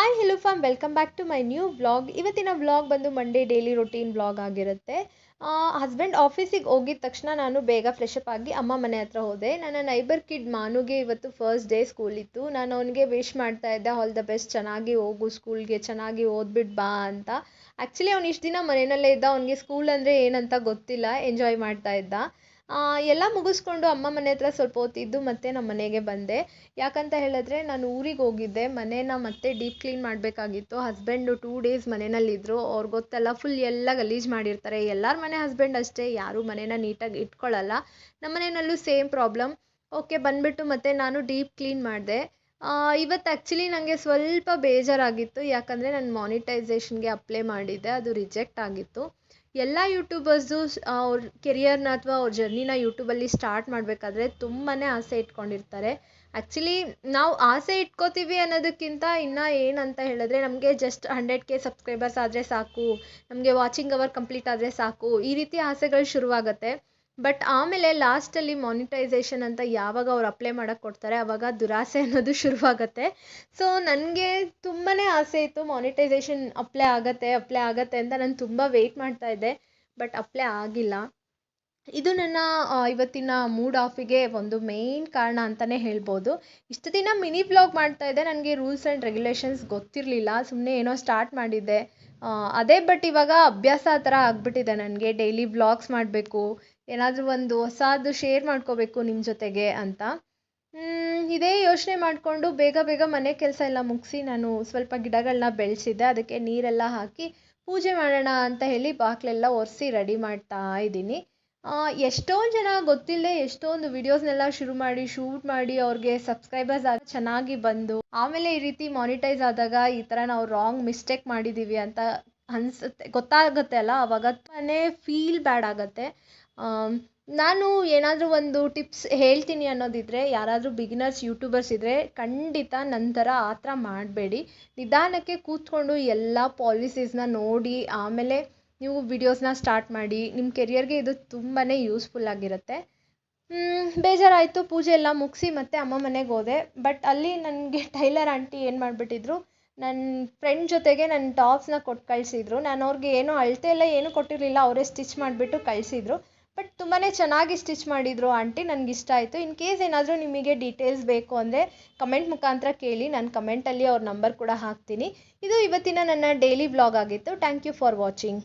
Hi hello fam welcome back to my new vlog. ಇವತ್ತಿನ vlog ಬಂದು Monday daily routine vlog ಆಗಿರುತ್ತೆ. Husband ಆಫೀಸಿಗೆ ಹೋಗಿದ ತಕ್ಷಣ ನಾನು ಬೇಗ ಫ್ರೆಶಪ್ ಆಗಿ ಅಮ್ಮ ಮನೆ ಹತ್ರ ಹೋದೆ. ನನ್ನ ನೈಬರ್ ಕಿಡ್ ಮಾನುಗೆ ಇವತ್ತು ಫಸ್ಟ್ ಡೇ ಸ್ಕೂಲ್ ಇತ್ತು. ನಾನು ಅವನಿಗೆ ವಿಶ್ ಮಾಡ್ತಾ ಇದ್ದೆ, ಆಲ್ ದ ಬೆಸ್ಟ್, ಚೆನ್ನಾಗಿ ಹೋಗು ಸ್ಕೂಲ್ಗೆ, ಚೆನ್ನಾಗಿ ಓದ್ಬಿಟ್ಟು ಬಾ ಅಂತ. ಆ್ಯಕ್ಚುಲಿ ಅವ್ನು ಇಷ್ಟು ದಿನ ಮನೆಯಲ್ಲೇ ಇದ್ದ, ಅವನಿಗೆ ಸ್ಕೂಲ್ ಅಂದರೆ ಏನಂತ ಗೊತ್ತಿಲ್ಲ, ಎಂಜಾಯ್ ಮಾಡ್ತಾ ಇದ್ದ. ಎಲ್ಲ ಮುಗಿಸ್ಕೊಂಡು ಅಮ್ಮ ಮನೆ ಹತ್ರ ಸ್ವಲ್ಪ ಹೊತ್ತಿದ್ದು ಮತ್ತೆ ನಮ್ಮ ಮನೆಗೆ ಬಂದೆ. ಯಾಕಂತ ಹೇಳಿದ್ರೆ ನಾನು ಊರಿಗೆ ಹೋಗಿದ್ದೆ, ಮನೇನ ಮತ್ತೆ ಡೀಪ್ ಕ್ಲೀನ್ ಮಾಡಬೇಕಾಗಿತ್ತು. ಹಸ್ಬೆಂಡು 2 ಡೇಸ್ ಮನೆಯಲ್ಲಿದ್ದರು. ಅವ್ರಿಗೆ ಗೊತ್ತಲ್ಲ, ಫುಲ್ ಎಲ್ಲ ಗಲೀಜು ಮಾಡಿರ್ತಾರೆ. ಎಲ್ಲರ ಮನೆ ಹಸ್ಬೆಂಡ್ ಅಷ್ಟೇ, ಯಾರೂ ಮನೇನ ನೀಟಾಗಿ ಇಟ್ಕೊಳ್ಳಲ್ಲ. ನಮ್ಮ ಮನೆಯಲ್ಲೂ ಸೇಮ್ ಪ್ರಾಬ್ಲಮ್. ಓಕೆ, ಬಂದುಬಿಟ್ಟು ಮತ್ತೆ ನಾನು ಡೀಪ್ ಕ್ಲೀನ್ ಮಾಡಿದೆ. ಇವತ್ತು ಆ್ಯಕ್ಚುಲಿ ನನಗೆ ಸ್ವಲ್ಪ ಬೇಜಾರಾಗಿತ್ತು, ಯಾಕಂದರೆ ನಾನು ಮಾನಿಟೈಸೇಷನ್ಗೆ ಅಪ್ಲೈ ಮಾಡಿದ್ದೆ, ಅದು ರಿಜೆಕ್ಟ್ ಆಗಿತ್ತು. ಎಲ್ಲ ಯೂಟ್ಯೂಬರ್ಸು ಅವ್ರ ಕೆರಿಯರ್ನ ಅಥವಾ ಅವ್ರ ಜರ್ನಿನ ಯೂಟ್ಯೂಬಲ್ಲಿ ಸ್ಟಾರ್ಟ್ ಮಾಡಬೇಕಾದ್ರೆ ತುಂಬಾ ಆಸೆ ಇಟ್ಕೊಂಡಿರ್ತಾರೆ. ಆ್ಯಕ್ಚುಲಿ ನಾವು ಆಸೆ ಇಟ್ಕೋತೀವಿ ಅನ್ನೋದಕ್ಕಿಂತ ಇನ್ನು ಏನಂತ ಹೇಳಿದ್ರೆ, ನಮಗೆ ಜಸ್ಟ್ 100K ಸಬ್ಸ್ಕ್ರೈಬರ್ಸ್ ಆದರೆ ಸಾಕು, ನಮಗೆ ವಾಚಿಂಗ್ ಅವರ್ ಕಂಪ್ಲೀಟ್ ಆದರೆ ಸಾಕು, ಈ ರೀತಿ ಆಸೆಗಳು ಶುರುವಾಗುತ್ತೆ. ಬಟ್ ಆಮೇಲೆ ಲಾಸ್ಟಲ್ಲಿ ಮಾನಿಟೈಸೇಷನ್ ಅಂತ ಯಾವಾಗ ಅವ್ರು ಅಪ್ಲೈ ಮಾಡೋಕ್ಕೆ ಕೊಡ್ತಾರೆ, ಆವಾಗ ದುರಾಸೆ ಅನ್ನೋದು ಶುರುವಾಗುತ್ತೆ. ಸೊ ನನಗೆ ತುಂಬಾ ಆಸೆ ಇತ್ತು, ಮಾನಿಟೈಸೇಷನ್ ಅಪ್ಲೈ ಆಗತ್ತೆ ಅಂತ ನಾನು ತುಂಬ ವೆಯ್ಟ್ ಮಾಡ್ತಾ ಇದ್ದೆ. ಬಟ್ ಅಪ್ಲೈ ಆಗಿಲ್ಲ. ಇದು ನನ್ನ ಇವತ್ತಿನ ಮೂಡ್ ಆಫಿಗೆ ಒಂದು ಮೇಯ್ನ್ ಕಾರಣ ಅಂತಲೇ ಹೇಳ್ಬೋದು. ಇಷ್ಟು ದಿನ ಮಿನಿ ವ್ಲಾಗ್ ಮಾಡ್ತಾಯಿದ್ದೆ, ನನಗೆ ರೂಲ್ಸ್ ಆ್ಯಂಡ್ ರೆಗ್ಯುಲೇಷನ್ಸ್ ಗೊತ್ತಿರಲಿಲ್ಲ, ಸುಮ್ಮನೆ ಏನೋ ಸ್ಟಾರ್ಟ್ ಮಾಡಿದ್ದೆ ಅದೇ. ಬಟ್ ಇವಾಗ ಅಭ್ಯಾಸ ಆ ಥರ ಆಗಿಬಿಟ್ಟಿದೆ ನನಗೆ, ಡೈಲಿ ವ್ಲಾಗ್ಸ್ ಮಾಡಬೇಕು, ಏನಾದರೂ ಒಂದು ಹೊಸದು ಶೇರ್ ಮಾಡ್ಕೋಬೇಕು ನಿಮ್ಮ ಜೊತೆಗೆ ಅಂತ. ಇದೇ ಯೋಚನೆ ಮಾಡಿಕೊಂಡು ಬೇಗ ಮನೆ ಕೆಲಸ ಎಲ್ಲ ಮುಗಿಸಿ ನಾನು ಸ್ವಲ್ಪ ಗಿಡಗಳನ್ನ ಬೆಳೆಸಿದ್ದೆ. ಅದಕ್ಕೆ ನೀರೆಲ್ಲ ಹಾಕಿ ಪೂಜೆ ಮಾಡೋಣ ಅಂತ ಹೇಳಿ ಬಾಗಿಲೆಲ್ಲ ಒರೆಸಿ ರೆಡಿ ಮಾಡ್ತಾ ಇದ್ದೀನಿ. ಎಷ್ಟೊಂದು ಜನ ಗೊತ್ತಿಲ್ಲದೆ ಎಷ್ಟೊಂದು ವಿಡಿಯೋಸ್ನೆಲ್ಲ ಶೂಟ್ ಮಾಡಿ ಅವ್ರಿಗೆ ಸಬ್ಸ್ಕ್ರೈಬರ್ಸ್ ಚೆನ್ನಾಗಿ ಬಂದು, ಆಮೇಲೆ ಈ ರೀತಿ ಮಾನಿಟೈಸ್ ಆದಾಗ ಈ ಥರ ನಾವು ರಾಂಗ್ ಮಿಸ್ಟೇಕ್ ಮಾಡಿದ್ದೀವಿ ಅಂತ ಗೊತ್ತಾಗುತ್ತೆ ಅಲ್ಲ, ಆವಾಗ ತುಂಬಾ ಫೀಲ್ ಬ್ಯಾಡ್ ಆಗುತ್ತೆ. ನಾನು ಏನಾದರೂ ಒಂದು ಟಿಪ್ಸ್ ಹೇಳ್ತೀನಿ ಅನ್ನೋದಿದ್ದರೆ, ಯಾರಾದರೂ ಬಿಗಿನರ್ಸ್ ಯೂಟ್ಯೂಬರ್ಸ್ ಇದ್ದರೆ ಖಂಡಿತ ನಂತರ ಆ ಥರ ಮಾಡಬೇಡಿ. ನಿಧಾನಕ್ಕೆ ಕೂತ್ಕೊಂಡು ಎಲ್ಲ ಪಾಲಿಸೀಸ್ನ ನೋಡಿ ಆಮೇಲೆ ನೀವು ವಿಡಿಯೋಸ್ನ ಸ್ಟಾರ್ಟ್ ಮಾಡಿ. ನಿಮ್ಮ ಕೆರಿಯರ್ಗೆ ಇದು ತುಂಬಾ ಯೂಸ್ಫುಲ್ ಆಗಿರುತ್ತೆ. ಬೇಜಾರಾಯಿತು, ಪೂಜೆ ಎಲ್ಲ ಮುಗಿಸಿ ಮತ್ತೆ ಅಮ್ಮ ಮನೆಗೆ ಹೋದೆ. ಬಟ್ ಅಲ್ಲಿ ನನಗೆ ಟೈಲರ್ ಆಂಟಿ ಏನು ಮಾಡಿಬಿಟ್ಟಿದ್ರು, ನನ್ನ ಫ್ರೆಂಡ್ ಜೊತೆಗೆ ನನ್ನ ಟಾಪ್ಸ್ನ ಕೊಟ್ಟು ಕಳಿಸಿದ್ರು. ನಾನು ಅವ್ರಿಗೆ ಏನೋ ಅಳತೆ ಎಲ್ಲ ಏನೂ ಕೊಟ್ಟಿರಲಿಲ್ಲ, ಅವರೇ ಸ್ಟಿಚ್ ಮಾಡಿಬಿಟ್ಟು ಕಳಿಸಿದ್ರು. ಬಟ್ ತುಂಬಾ ಚೆನ್ನಾಗಿ ಸ್ಟಿಚ್ ಮಾಡಿದರು ಆಂಟಿ, ನನಗಿಷ್ಟ ಆಯಿತು. ಇನ್ ಕೇಸ್ ಏನಾದರೂ ನಿಮಗೆ ಡೀಟೇಲ್ಸ್ ಬೇಕು ಅಂದರೆ ಕಮೆಂಟ್ ಮುಖಾಂತರ ಕೇಳಿ, ನಾನು ಕಮೆಂಟಲ್ಲಿ ಅವ್ರ ನಂಬರ್ ಕೂಡ ಹಾಕ್ತೀನಿ. ಇದು ಇವತ್ತಿನ ನನ್ನ ಡೈಲಿ ವ್ಲಾಗ್ ಆಗಿತ್ತು. Thank you for watching.